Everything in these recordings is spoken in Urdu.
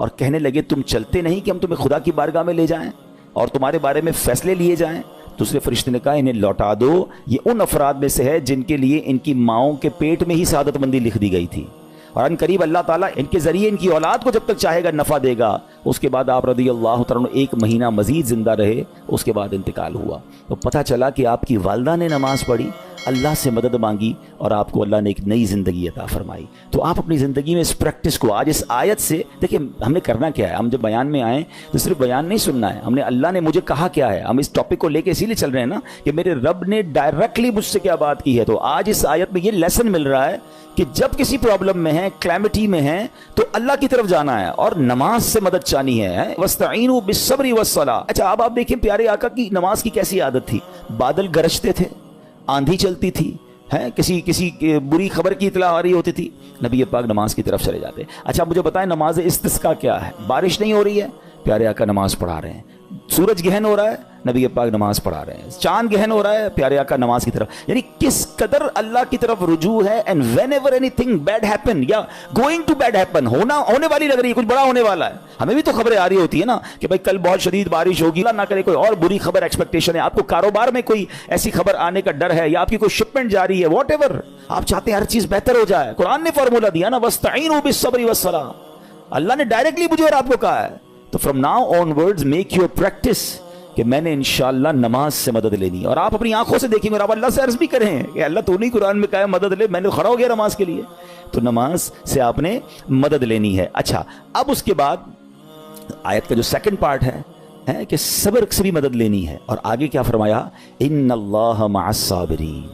اور کہنے لگے تم چلتے نہیں کہ ہم تمہیں خدا کی بارگاہ میں لے جائیں اور تمہارے بارے میں فیصلے لیے جائیں؟ دوسرے فرشتے نے کہا انہیں لوٹا دو، یہ ان افراد میں سے ہے جن کے لیے ان کی ماؤں کے پیٹ میں ہی سعادت مندی لکھ دی گئی تھی، اور ان قریب اللہ تعالیٰ ان کے ذریعے ان کی اولاد کو جب تک چاہے گا نفع دے گا۔ اس کے بعد آپ رضی اللہ تعالیٰ عنہ 1 مہینہ مزید زندہ رہے، اس کے بعد انتقال ہوا۔ تو پتہ چلا کہ آپ کی والدہ نے نماز پڑھی، اللہ سے مدد مانگی، اور آپ کو اللہ نے ایک نئی زندگی عطا فرمائی۔ تو آپ اپنی زندگی میں اس پریکٹس کو آج اس آیت سے دیکھیں، ہم نے کرنا کیا ہے؟ ہم جب بیان میں آئیں تو صرف بیان نہیں سننا ہے، ہم نے اللہ نے مجھے کہا کیا ہے، ہم اس ٹاپک کو لے کے اسی لیے چل رہے ہیں نا کہ میرے رب نے ڈائریکٹلی مجھ سے کیا بات کی ہے۔ تو آج اس آیت میں یہ لیسن مل رہا ہے کہ جب کسی پرابلم میں ہیں، کلیمٹی میں ہیں، تو اللہ کی طرف جانا ہے اور نماز سے مدد چاہنی ہے۔ وَاسْتَعِينُوا بِالصَّبْرِ وَالصَّلَاةِ۔ اچھا اب آپ دیکھیں پیارے آقا کی نماز کی کیسی عادت تھی۔ بادل گرجتے تھے، آندھی چلتی تھی، کسی بری خبر کی اطلاع آ رہی ہوتی تھی، نبی پاک نماز کی طرف چلے جاتے۔ اچھا مجھے بتائیں نماز استسقاء کیا ہے؟ بارش نہیں ہو رہی ہے، پیارے آقا نماز پڑھا رہے ہیں۔ سورج گہن ہو رہا ہے، نبی پاک نماز پڑھا رہے ہیں۔ چاند گہن ہو رہا ہے، پیارے آقا نماز کی طرف۔ یعنی کس قدر اللہ کی طرف رجوع ہے۔ And whenever anything bad happen یا گوئنگ ٹو بیڈ ہیپن، ہونے والی لگ رہی ہے، کچھ بڑا ہونے والا ہے، ہمیں بھی تو خبریں آ رہی ہوتی ہے نا کہ بھائی کل بہت شدید بارش ہوگی، اللہ نہ کرے کوئی اور بری خبر ایکسپیکٹیشن ہے، آپ کو کاروبار میں کوئی ایسی خبر آنے کا ڈر ہے، یا آپ کی کوئی شپمنٹ جاری ہے، واٹ ایور آپ چاہتے ہیں ہر چیز بہتر ہو جائے۔ قرآن نے فارمولا دیا نا، وَاسْتَعِينُوا بِالصَّبْرِ وَالصَّلَاةِ، اللہ نے ڈائریکٹلی مجھے اور آپ کو کہا ہے۔ تو from now on words make your practice کہ میں نے انشاءاللہ نماز سے مدد لینی، اور آپ اپنی آنکھوں سے دیکھیں گے، اور آپ اللہ سے عرض بھی کریں کہ اللہ تو نہیں قرآن میں کہا ہے مدد لے، میں نے کھڑا ہو گیا نماز کے لیے، تو نماز سے آپ نے مدد لینی ہے۔ اچھا اب اس کے بعد آیت کا جو سیکنڈ پارٹ ہے کہ صبر سے بھی مدد لینی ہے، اور آگے کیا فرمایا؟ ان اللہ مع الصابرین،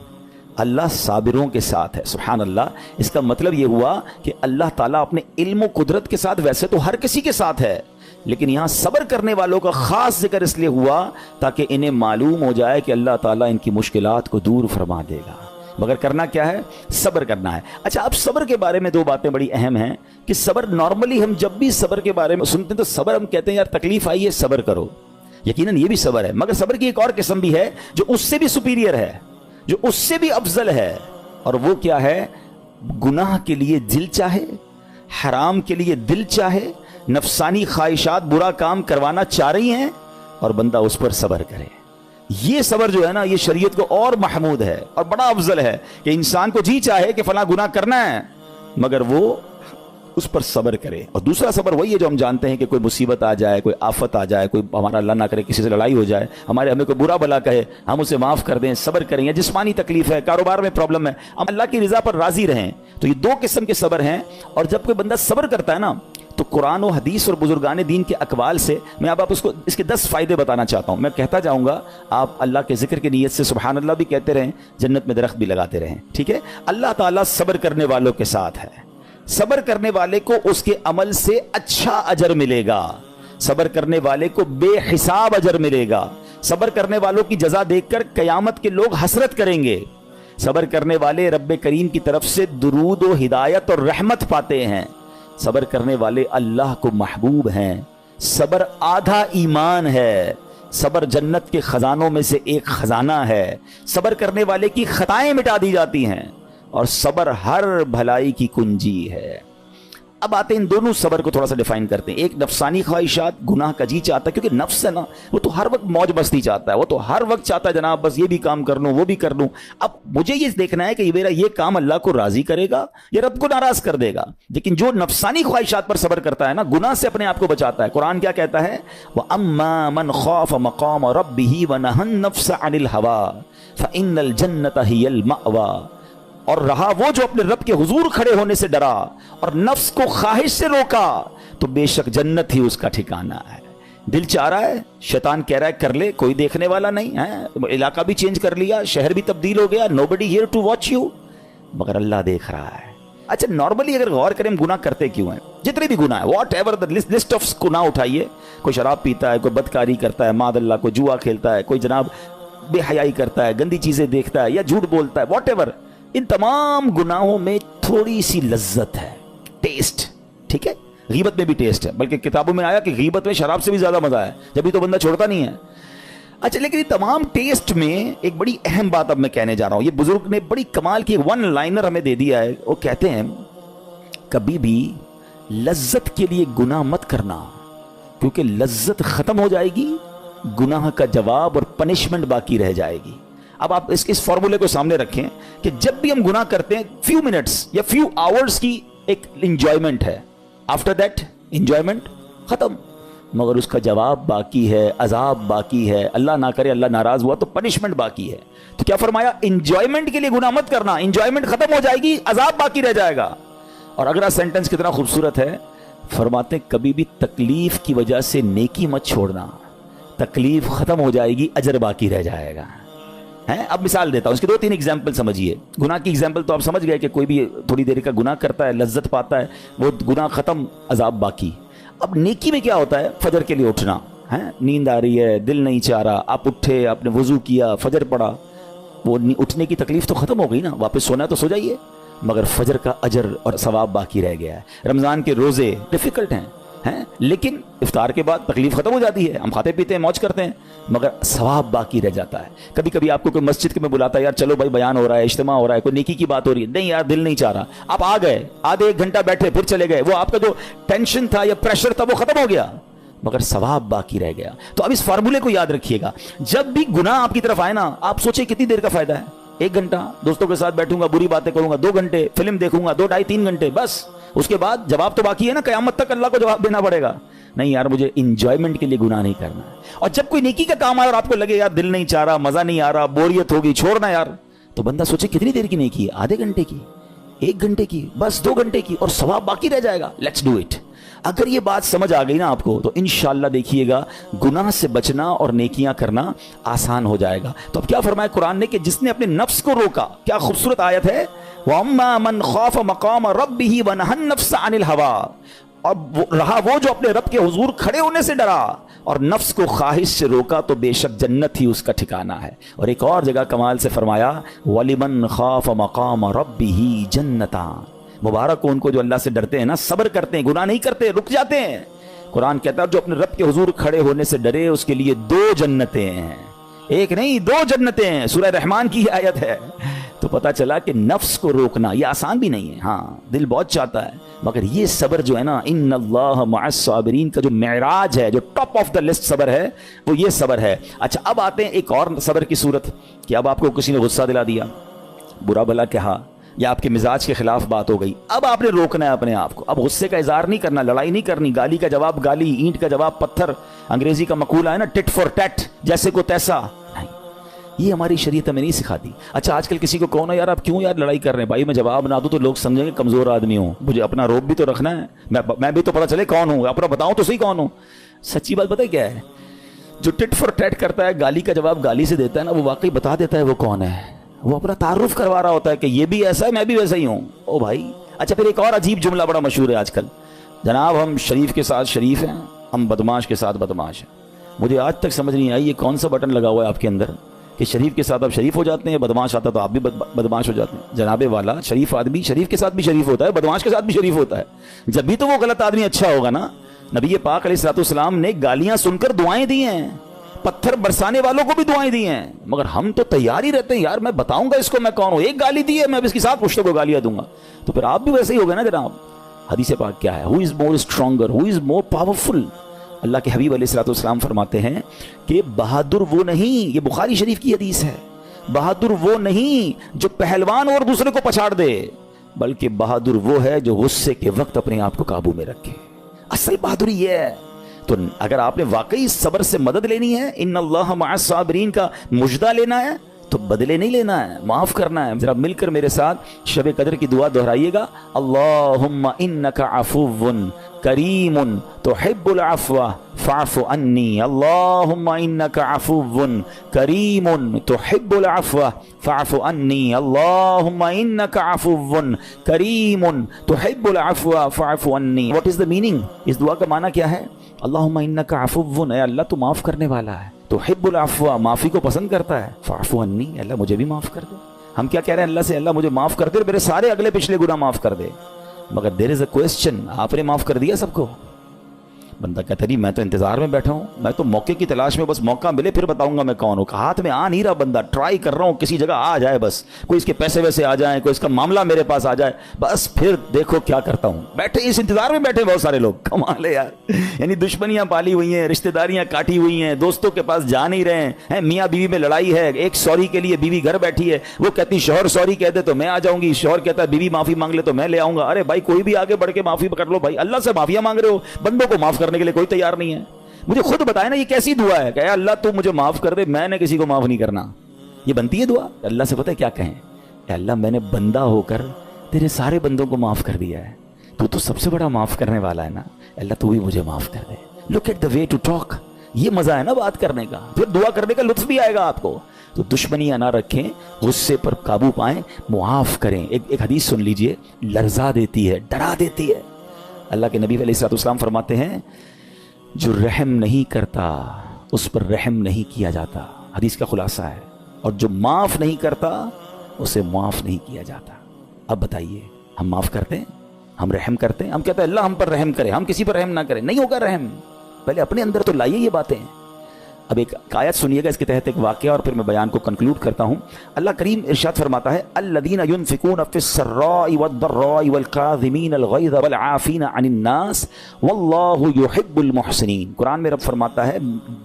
اللہ صابروں کے ساتھ ہے۔ سبحان اللہ، اس کا مطلب یہ ہوا کہ اللہ تعالیٰ اپنے علم و قدرت کے ساتھ ویسے تو ہر کسی کے ساتھ ہے، لیکن یہاں صبر کرنے والوں کا خاص ذکر اس لیے ہوا تاکہ انہیں معلوم ہو جائے کہ اللہ تعالیٰ ان کی مشکلات کو دور فرما دے گا، مگر کرنا کیا ہے؟ صبر کرنا ہے۔ اچھا اب صبر کے بارے میں 2 باتیں بڑی اہم ہیں کہ صبر نارملی ہم جب بھی صبر کے بارے میں سنتے ہیں تو صبر ہم کہتے ہیں یار تکلیف آئی ہے صبر کرو، یقیناً یہ بھی صبر ہے، مگر صبر کی ایک اور قسم بھی ہے جو اس سے بھی سپیریئر ہے، جو اس سے بھی افضل ہے، اور وہ کیا ہے؟ گناہ کے لیے دل چاہے، حرام کے لیے دل چاہے، نفسانی خواہشات برا کام کروانا چاہ رہی ہیں اور بندہ اس پر صبر کرے۔ یہ صبر جو ہے نا، یہ شریعت کو اور محمود ہے اور بڑا افضل ہے کہ انسان کو جی چاہے کہ فلاں گناہ کرنا ہے مگر وہ اس پر صبر کرے۔ اور دوسرا صبر وہی ہے جو ہم جانتے ہیں کہ کوئی مصیبت آ جائے، کوئی آفت آ جائے، کوئی ہمارا اللہ نہ کرے کسی سے لڑائی ہو جائے، ہمیں کوئی برا بلا کہے، ہم اسے معاف کر دیں، صبر کریں، یا جسمانی تکلیف ہے، کاروبار میں پرابلم ہے، ہم اللہ کی رضا پر راضی رہیں۔ تو یہ 2 قسم کے صبر ہیں، اور جب کوئی بندہ صبر کرتا ہے نا تو قرآن و حدیث اور بزرگان دین کے اقوال سے میں اب آپ اس کے 10 فائدے بتانا چاہتا ہوں۔ میں کہتا جاؤں گا، آپ اللہ کے ذکر کی نیت سے سبحان اللہ بھی کہتے رہیں، جنت میں درخت بھی لگاتے رہیں، ٹھیک ہے؟ اللہ تعالیٰ صبر کرنے والوں کے ساتھ ہے، صبر کرنے والے کو اس کے عمل سے اچھا اجر ملے گا، صبر کرنے والے کو بے حساب اجر ملے گا، صبر کرنے والوں کی جزا دیکھ کر قیامت کے لوگ حسرت کریں گے، صبر کرنے والے رب کریم کی طرف سے درود و ہدایت اور رحمت پاتے ہیں، صبر کرنے والے اللہ کو محبوب ہیں، صبر آدھا ایمان ہے، صبر جنت کے خزانوں میں سے ایک خزانہ ہے، صبر کرنے والے کی خطائیں مٹا دی جاتی ہیں، اور صبر ہر بھلائی کی کنجی ہے۔ اب آتے ہیں ان دونوں صبر کو تھوڑا سا ڈیفائن کرتے ہیں۔ ایک نفسانی خواہشات، گناہ کا جی چاہتا ہے، کیونکہ نفس ہے نا وہ تو ہر وقت موج مستی چاہتا ہے، وہ تو ہر وقت چاہتا ہے جناب بس یہ بھی کام کر لوں وہ بھی کر لوں۔ اب مجھے یہ دیکھنا ہے کہ میرا یہ کام اللہ کو راضی کرے گا یا رب کو ناراض کر دے گا۔ لیکن جو نفسانی خواہشات پر صبر کرتا ہے نا، گناہ سے اپنے آپ کو بچاتا ہے، قرآن کیا کہتا ہے؟ وَأَمَّا مَنْ خَافَ مَقَامَ رَبِّهِ وَنَهَى النَّفْسَ عَنِ الْهَوَىٰ فَإِنَّ الْجَنَّةَ هِيَ الْمَأْوَىٰ، اور رہا وہ جو اپنے رب کے حضور کھڑے ہونے سے ڈرا اور نفس کو خواہش سے روکا تو بے شک جنت ہی اس کا ٹھکانہ ہے۔ دل چاہ رہا ہے، شیطان کہہ رہا ہے کر لے، کوئی دیکھنے والا نہیں ہے، علاقہ بھی چینج کر لیا، شہر بھی تبدیل ہو گیا، nobody here to watch you، مگر اللہ دیکھ رہا ہے۔ اچھا نارملی اگر غور کریں ہم گناہ کرتے کیوں ہیں؟ جتنے بھی گناہ ہیں، what ever the list of گناہ اٹھائیے، کوئی شراب پیتا ہے، کوئی بدکاری کرتا ہے، معاذ اللہ کوئی جوا کھیلتا ہے، کوئی جناب بے حیائی کرتا ہے، گندی چیزیں دیکھتا ہے یا جھوٹ بولتا ہے، واٹ ایور، ان تمام گناہوں میں تھوڑی سی لذت ہے، ٹیسٹ، ٹھیک ہے؟ غیبت میں بھی ٹیسٹ ہے، بلکہ کتابوں میں آیا کہ غیبت میں شراب سے بھی زیادہ مزہ ہے، جبھی تو بندہ چھوڑتا نہیں ہے۔ اچھا لیکن یہ تمام ٹیسٹ میں ایک بڑی اہم بات اب میں کہنے جا رہا ہوں، یہ بزرگ نے بڑی کمال کی ون لائنر ہمیں دے دیا ہے۔ وہ کہتے ہیں کبھی بھی لذت کے لیے گناہ مت کرنا، کیونکہ لذت ختم ہو جائے گی، گناہ کا جواب اور پنشمنٹ باقی رہ جائے گی۔ اب آپ اس فارمولے کو سامنے رکھیں کہ جب بھی ہم گناہ کرتے ہیں فیو منٹس یا فیو آورز کی ایک انجوائمنٹ ہے، آفٹر دیٹ انجوائمنٹ ختم، مگر اس کا جواب باقی ہے، عذاب باقی ہے، اللہ نہ کرے اللہ ناراض ہوا تو پنشمنٹ باقی ہے۔ تو کیا فرمایا؟ انجوائمنٹ کے لیے گناہ مت کرنا، انجوائمنٹ ختم ہو جائے گی، عذاب باقی رہ جائے گا۔ اور اگلا سینٹنس کتنا خوبصورت ہے، فرماتے ہیں کبھی بھی تکلیف کی وجہ سے نیکی مت چھوڑنا، تکلیف ختم ہو جائے گی، اجر باقی رہ جائے گا۔ اب مثال دیتا ہوں، اس کی 2-3 ایگزامپل سمجھیے۔ گناہ کی ایگزامپل تو آپ سمجھ گئے کہ کوئی بھی تھوڑی دیر کا گناہ کرتا ہے، لذت پاتا ہے، وہ گناہ ختم، عذاب باقی۔ اب نیکی میں کیا ہوتا ہے؟ فجر کے لیے اٹھنا، نیند آ رہی ہے، دل نہیں چاہ رہا، آپ اٹھے، آپ نے وضو کیا، فجر پڑھا، وہ اٹھنے کی تکلیف تو ختم ہو گئی نا، واپس سونا ہے تو سو جائیے، مگر فجر کا اجر اور ثواب باقی رہ گیا ہے۔ رمضان کے روزے ڈیفیکلٹ ہیں، لیکن افطار کے بعد تکلیف ختم ہو جاتی ہے، ہم کھاتے پیتے ہیں، موج کرتے ہیں، مگر ثواب باقی رہ جاتا ہے۔ کبھی کبھی آپ کو کوئی مسجد کے میں بلاتا ہے، یار چلو بھائی بیان ہو رہا ہے، اجتماع ہو رہا ہے، کوئی نیکی کی بات ہو رہی ہے، نہیں یار دل نہیں چاہ رہا، آپ آ گئے، آدھے 1 گھنٹہ بیٹھے، پھر چلے گئے، وہ آپ کا جو ٹینشن تھا یا پریشر تھا وہ ختم ہو گیا، مگر ثواب باقی رہ گیا۔ تو اب اس فارمولے کو یاد رکھیے گا، جب بھی گناہ آپ کی طرف آئے نا، آپ سوچیں کتنی دیر کا فائدہ ہے؟ 1 گھنٹہ دوستوں کے ساتھ بیٹھوں گا، بری باتیں کروں گا، 2 گھنٹے فلم دیکھوں گا، 2 ڈھائی 3 گھنٹے، بس اس کے بعد جواب تو باقی ہے نا، قیامت تک اللہ کو جواب دینا پڑے گا۔ نہیں یار مجھے انجوائمنٹ کے لیے گناہ نہیں کرنا ہے۔ اور جب کوئی نیکی کا کام آئے اور آپ کو لگے یار دل نہیں چاہ رہا، مزہ نہیں آ رہا، بوریت ہوگی، چھوڑنا یار، تو بندہ سوچے کتنی دیر کی نیکی ہے؟ آدھے گھنٹے کی، 1 گھنٹے کی، بس 2 گھنٹے کی، اور ثواب باقی رہ جائے گا۔ Let's do it. اگر یہ بات سمجھ آ گئی نا آپ کو، تو انشاءاللہ دیکھیے گا گناہ سے بچنا اور نیکیاں کرنا آسان ہو جائے گا۔ تو اب کیا فرمایا قرآن نے کہ جس نے اپنے نفس کو روکا، کیا خوبصورت آیت ہے، وَأَمَّا مَنْ خَافَ مَقَامَ رَبِّهِ وَنَهَى النَّفْسَ عَنِ الْهَوَىٰ، اور رہا وہ جو اپنے رب کے حضور کھڑے ہونے سے ڈرا اور نفس کو خواہش سے روکا، تو بے شک جنت ہی اس کا ٹھکانہ ہے۔ اور ایک اور جگہ کمال سے فرمایا وَلِمَنْ خَافَ مَقَامَ رَبِّهِ جَنَّتَانِ، مبارک ہو ان کو جو اللہ سے ڈرتے ہیں نا، صبر کرتے ہیں، گناہ نہیں کرتے، رک جاتے ہیں۔ قرآن کہتا ہے جو اپنے رب کے حضور کھڑے ہونے سے ڈرے اس کے لیے 2 جنتیں ہیں، 1 نہیں 2 جنتیں ہیں۔ سورہ رحمان کی آیت ہے۔ تو پتا چلا کہ نفس کو روکنا یہ آسان بھی نہیں ہے، ہاں دل بہت چاہتا ہے، مگر یہ صبر جو ہے نا، ان اللہ مع الصابرین کا جو معراج ہے، جو ٹاپ آف دا لسٹ صبر ہے، وہ یہ صبر ہے۔ اچھا اب آتے ہیں ایک اور صبر کی صورت، کہ اب آپ کو کسی نے غصہ دلا دیا، برا بھلا کہا، یا آپ کے مزاج کے خلاف بات ہو گئی، اب آپ نے روکنا ہے اپنے آپ کو، اب غصے کا اظہار نہیں کرنا، لڑائی نہیں کرنی، گالی کا جواب گالی، اینٹ کا جواب پتھر، انگریزی کا مقولہ ہے نا ٹٹ فور ٹیٹ، جیسے کو تیسا، نہیں، یہ ہماری شریعت ہمیں نہیں سکھاتی۔ اچھا آج کل کسی کو کہو نا یار آپ کیوں یار لڑائی کر رہے ہیں، بھائی میں جواب نہ دوں تو لوگ سمجھیں گے کمزور آدمی ہوں، مجھے اپنا روب بھی تو رکھنا ہے، میں بھی تو پتہ چلے کون ہوں، اپنا بتاؤں تو صحیح کون ہوں۔ سچی بات پتہ کیا ہے، جو ٹٹ فور ٹیٹ کرتا ہے، گالی کا جواب گالی سے دیتا ہے نا، وہ واقعی بتا دیتا ہے وہ کون ہے، وہ اپنا تعارف کروا رہا ہوتا ہے کہ یہ بھی ایسا ہے، میں بھی ویسا ہی ہوں، او بھائی۔ اچھا پھر ایک اور عجیب جملہ بڑا مشہور ہے آج کل، جناب ہم شریف کے ساتھ شریف ہیں، ہم بدماش کے ساتھ بدماش ہیں۔ مجھے آج تک سمجھ نہیں آئی یہ کون سا بٹن لگا ہوا ہے آپ کے اندر کہ شریف کے ساتھ آپ شریف ہو جاتے ہیں، بدماش آتا تو آپ بھی بدماش ہو جاتے ہیں۔ جناب والا، شریف آدمی شریف کے ساتھ بھی شریف ہوتا ہے، بدماش کے ساتھ بھی شریف ہوتا ہے، جب بھی تو وہ غلط آدمی اچھا ہوگا نا۔ نبی پاک علیہ الصلوۃ والسلام نے گالیاں سن کر دعائیں دی ہیں، پتھر برسانے والوں کو بھی دعائیں دی ہیں، مگر ہم تو تیار ہی رہتے ہیں یار میں بتاؤں گا اس کو میں کون ہوں، ایک گالی دی ہے میں اب اس کے ساتھ پشتوں کو گالیاں دوں گا، تو پھر آپ بھی ویسے ہی ہو گئے نا جناب۔ حدیث پاک کیا ہے، ہو از مور اسٹرانگر، ہو از مور پاورفل۔ اللہ کے حبیب علیہ الصلوۃ والسلام فرماتے ہیں کہ بہادر وہ نہیں، یہ بخاری شریف کی حدیث ہے، بہادر وہ نہیں جو پہلوان اور دوسرے کو پچھاڑ دے، بلکہ بہادر وہ ہے جو غصے کے وقت اپنے آپ کو قابو میں رکھے۔ اصل بہادری یہ ہے۔ تو اگر آپ نے واقعی صبر سے مدد لینی ہے، ان اللہ مع الصابرین کا مجدہ لینا ہے، تو بدلے نہیں لینا ہے، معاف کرنا ہے۔ ذرا مل کر میرے ساتھ شب قدر کی دعا دہرائیے گا، اللہم انک عفو کریم تحب العفو فاعف عنی، اللہم انک عفو کریم تحب العفو فاعف عنی، اللہم انک عفو کریم تحب العفو فاعف عنی۔ What is the meaning? اس دعا کا معنی کیا ہے؟ اللہم انک عفو، اے اللہ تو معاف کرنے والا ہے، تحب العفو، معافی کو پسند کرتا ہے، فاعف عنی، اللہ مجھے بھی معاف کر دے۔ ہم کیا کہہ رہے ہیں اللہ سے؟ اللہ مجھے معاف کر دے اور میرے سارے اگلے پچھلے گناہ معاف کر دے، مگر دیر از اے کوسچن، آپ نے معاف کر دیا سب کو؟ بندہ کہتا نہیں میں تو انتظار میں بیٹھا ہوں, میں تو موقع کی تلاش میں, بس موقع ملے پھر بتاؤں گا میں کون ہوں. ہاتھ میں آ نہیں رہا بندہ, ٹرائی کر رہا ہوں کسی جگہ آ جائے, بس کوئی اس کے پیسے ویسے آ جائیں, کوئی اس کا معاملہ میرے پاس آ جائے, بس پھر دیکھو کیا کرتا ہوں. بیٹھے اس انتظار میں بیٹھے بہت سارے لوگ, کمال ہے یار. یعنی دشمنیاں پالی ہوئی ہیں, رشتہ داریاں کاٹی ہوئی ہیں, دوستوں کے پاس جا نہیں رہے ہیں, میاں بیوی میں لڑائی ہے, ایک سوری کے لیے بیوی گھر بیٹھی ہے, وہ کہتی شوہر سوری کہہ دے تو میں آ جاؤں گی, شوہر کہتا ہے بیوی معافی مانگ لے تو میں لے آؤں گا. ارے بھائی کوئی بھی آگے بڑھ کے معافی کر لو بھائی, اللہ سے معافیاں مانگ رہے ہو, بندوں کو معاف کرنے کے لیے کوئی تیار نہیں ہے. مجھے خود بتائے نا یہ کیسی دعا ہے کہ اے اللہ تو مجھے معاف کر دے, میں نے کسی کو معاف نہیں کرنا. یہ بنتی ہے دعا؟ اللہ سے پتہ ہے کیا کہیں, اے اللہ میں نے بندہ ہو کر تیرے سارے بندوں کو معاف کر دیا ہے, تو سب سے بڑا معاف کرنے والا ہے نا, اللہ تو بھی مجھے معاف کر دے. Look at the way to talk, یہ مزہ ہے نا بات کرنے کا, پھر دعا کرنے کا لطف بھی آئے گا آپ کو. تو دشمنیاں نہ رکھیں, غصے پر قابو پائیں, معاف کریں. ایک حدیث سن لیجئے, لرزا دیتی ہے, ڈرا دیتی ہے. اللہ کے نبی علیہ الصلوۃ والسلام فرماتے ہیں جو رحم نہیں کرتا اس پر رحم نہیں کیا جاتا. حدیث کا خلاصہ ہے. اور جو معاف نہیں کرتا اسے معاف نہیں کیا جاتا. اب بتائیے ہم معاف کرتے ہیں, ہم رحم کرتے ہیں؟ ہم کہتے ہیں اللہ ہم پر رحم کرے, ہم کسی پر رحم نہ کریں. نہیں ہوگا رحم, پہلے اپنے اندر تو لائیے یہ باتیں. اب ایک آیت سنیے گا اس کے تحت ایک واقعہ, اور پھر میں بیان کو کنکلوڈ کرتا ہوں. اللہ کریم ارشاد فرماتا ہے الذین ينفقون فی السراء والضراء والکاظمین الغیظ والعافین عن الناس واللہ یحب المحسنین. قرآن میں رب فرماتا ہے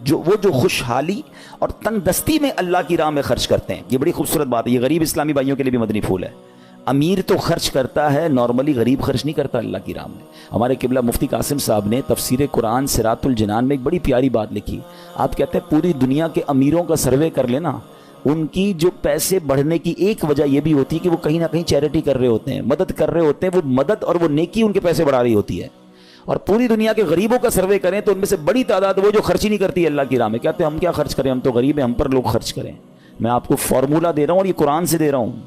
وہ جو خوشحالی اور تنگ دستی میں اللہ کی راہ میں خرچ کرتے ہیں. یہ بڑی خوبصورت بات ہے, یہ غریب اسلامی بھائیوں کے لیے بھی مدنی پھول ہے. امیر تو خرچ کرتا ہے نارملی, غریب خرچ نہیں کرتا اللہ کی راہ میں. ہمارے قبلہ مفتی قاسم صاحب نے تفسیر قرآن صراط الجنان میں ایک بڑی پیاری بات لکھی. آپ کہتے ہیں پوری دنیا کے امیروں کا سروے کر لینا, ان کی جو پیسے بڑھنے کی ایک وجہ یہ بھی ہوتی ہے کہ وہ کہیں نہ کہیں چیریٹی کر رہے ہوتے ہیں, مدد کر رہے ہوتے ہیں. وہ مدد اور وہ نیکی ان کے پیسے بڑھا رہی ہوتی ہے. اور پوری دنیا کے غریبوں کا سروے کریں تو ان میں سے بڑی تعداد وہ جو خرچ ہی نہیں کرتی اللہ کی راہ میں. کہتے ہیں ہم کیا خرچ کریں, ہم تو غریب ہیں, ہم پر لوگ خرچ کریں. میں آپ کو فارمولہ دے رہا ہوں اور یہ قرآن سے دے رہا ہوں.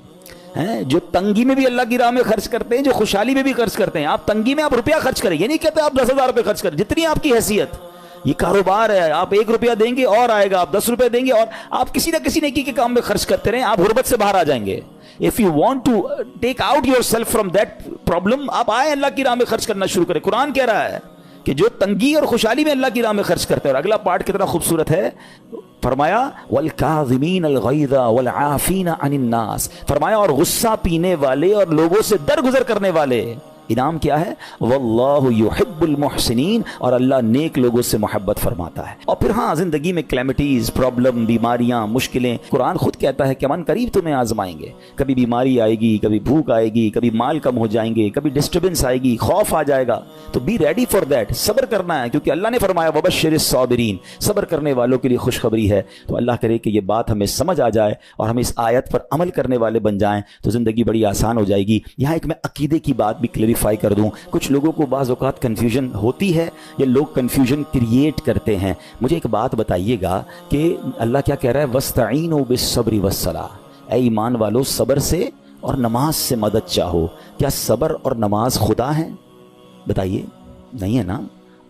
جو تنگی میں بھی اللہ کی راہ میں خرچ کرتے ہیں, جو خوشحالی میں بھی خرچ کرتے ہیں. آپ تنگی میں آپ روپیہ خرچ کریں, یہ نہیں کہتے آپ 10,000 روپے خرچ کریں, جتنی آپ کی حیثیت. یہ کاروبار ہے, آپ 1 روپیہ دیں گے اور آئے گا, آپ 10 روپے دیں گے اور آپ کسی نہ کسی نیکی کے کام میں خرچ کرتے رہیں, آپ غربت سے باہر آ جائیں گے. If you want to take out yourself from that problem, آپ آئیں اللہ کی راہ میں خرچ کرنا شروع کریں. قرآن کہہ رہا ہے کہ جو تنگی اور خوشحالی میں اللہ کی راہ میں خرچ کرتے ہیں. اور اگلا پارٹ کتنا خوبصورت ہے, فرمایا والکاظمین الغیظ والعافین عن الناس, فرمایا اور غصہ پینے والے اور لوگوں سے درگزر کرنے والے. انعام کیا ہے, واللہ یحب المحسنین, اور اللہ نیک لوگوں سے محبت فرماتا ہے. اور پھر ہاں زندگی میں کلیمٹیز, پرابلم, بیماریاں, مشکلیں, قرآن خود کہتا ہے کہ من قریب تمہیں آزمائیں گے. کبھی بیماری آئے گی, کبھی بھوک آئے گی, کبھی مال کم ہو جائیں گے, کبھی ڈسٹربنس آئے گی, خوف آ جائے گا. تو بی ریڈی فار دیٹ, صبر کرنا ہے, کیونکہ اللہ نے فرمایا وبشر الصابرین, صبر کرنے والوں کے لیے خوشخبری ہے. تو اللہ کرے کہ یہ بات ہمیں سمجھ آ جائے اور ہم اس آیت پر عمل کرنے والے بن جائیں تو زندگی بڑی آسان ہو جائے گی. یہاں ایک میں عقیدے کی بات بھی کلیریفائی کر دوں. کچھ لوگوں کو بعض اوقات کنفیوژن ہوتی ہے یا لوگ کنفیوژن کریٹ کرتے ہیں. مجھے ایک بات بتائیے گا کہ اللہ کیا کہہ رہا ہے, وَاسْتَعِينُوا بِالصَّبْرِ وَالصَّلَاةِ, اے ایمان والو صبر سے اور نماز سے مدد چاہو. کیا صبر اور نماز خدا ہیں؟ بتائیے, نہیں ہے نا,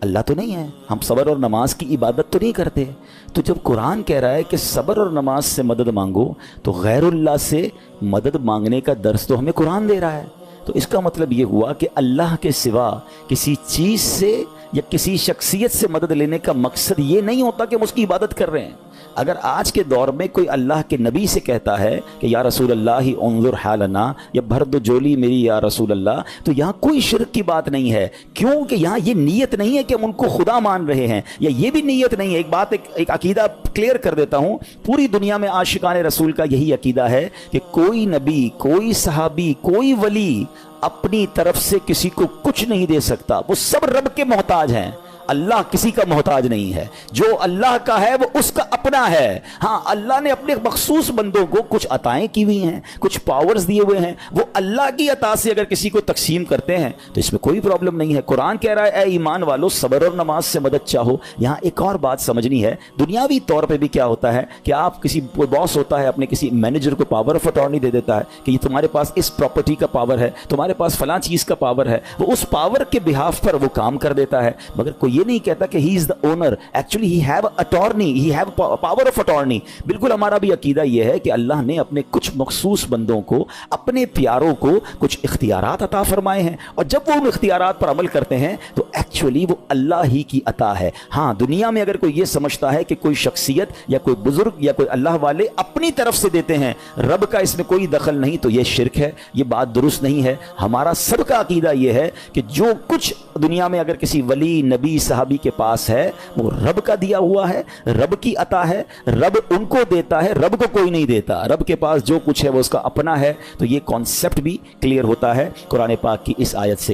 اللہ تو نہیں ہے. ہم صبر اور نماز کی عبادت تو نہیں کرتے. تو جب قرآن کہہ رہا ہے کہ صبر اور نماز سے مدد مانگو, تو غیر اللہ سے مدد مانگنے کا درس تو ہمیں قرآن دے رہا ہے. تو اس کا مطلب یہ ہوا کہ اللہ کے سوا کسی چیز سے یا کسی شخصیت سے مدد لینے کا مقصد یہ نہیں ہوتا کہ ہم اس کی عبادت کر رہے ہیں. اگر آج کے دور میں کوئی اللہ کے نبی سے کہتا ہے کہ یا رسول اللہ انظر حالنا, یا بھر دو جولی میری یا رسول اللہ, تو یہاں کوئی شرک کی بات نہیں ہے. کیوں کہ یہاں یہ نیت نہیں ہے کہ ہم ان کو خدا مان رہے ہیں, یا یہ بھی نیت نہیں ہے. ایک بات ایک عقیدہ کلیئر کر دیتا ہوں, پوری دنیا میں عاشقان رسول کا یہی عقیدہ ہے کہ کوئی نبی, کوئی صحابی, کوئی ولی اپنی طرف سے کسی کو کچھ نہیں دے سکتا. وہ سب رب کے محتاج ہیں, اللہ کسی کا محتاج نہیں ہے. جو اللہ کا ہے وہ اس کا اپنا ہے. ہاں اللہ نے اپنے مخصوص بندوں کو کچھ عطائیں کی ہوئی ہیں, کچھ پاورز دیے ہوئے ہیں, وہ اللہ کی عطا سے اگر کسی کو تقسیم کرتے ہیں تو اس میں کوئی پرابلم نہیں ہے. قرآن کہہ رہا ہے اے ایمان والو صبر اور نماز سے مدد چاہو. یہاں ایک اور بات سمجھنی ہے, دنیاوی طور پہ بھی کیا ہوتا ہے کہ آپ کسی باس ہوتا ہے اپنے کسی مینیجر کو پاور آف اٹارنی دے دیتا ہے کہ یہ تمہارے پاس اس پراپرٹی کا پاور ہے, تمہارے پاس فلاں چیز کا پاور ہے. وہ اس پاور کے بہاف پر وہ کام کر دیتا ہے, مگر کوئی یہ نہیں کہتا کہ he is the owner, actually he have attorney, he have power of attorney. بالکل ہمارا بھی عقیدہ یہ ہے کہ اللہ نے اپنے کچھ مخصوص بندوں کو, اپنے پیاروں کو کچھ اختیارات عطا فرمائے ہیں, اور جب وہ ان اختیارات پر عمل کرتے ہیں تو ایکچولی وہ اللہ ہی کی عطا ہے. ہاں, دنیا میں اگر کوئی یہ سمجھتا ہے کہ کوئی شخصیت یا کوئی بزرگ یا کوئی اللہ والے اپنی طرف سے دیتے ہیں, رب کا اس میں کوئی دخل نہیں, تو یہ شرک ہے, یہ بات درست نہیں ہے. ہمارا سب کا عقیدہ یہ ہے کہ جو کچھ دنیا میں اگر کسی ولی, نبی, صحابی کے پاس ہے وہ رب کا دیا ہوا ہے, رب کی عطا ہے, رب ان کو دیتا ہے, رب کو کوئی نہیں دیتا. رب کے پاس جو کچھ ہے وہ اس کا اپنا ہے. تو یہ کانسیپٹ بھی کلیئر ہوتا ہے قرآن پاک کی اس آیت سے.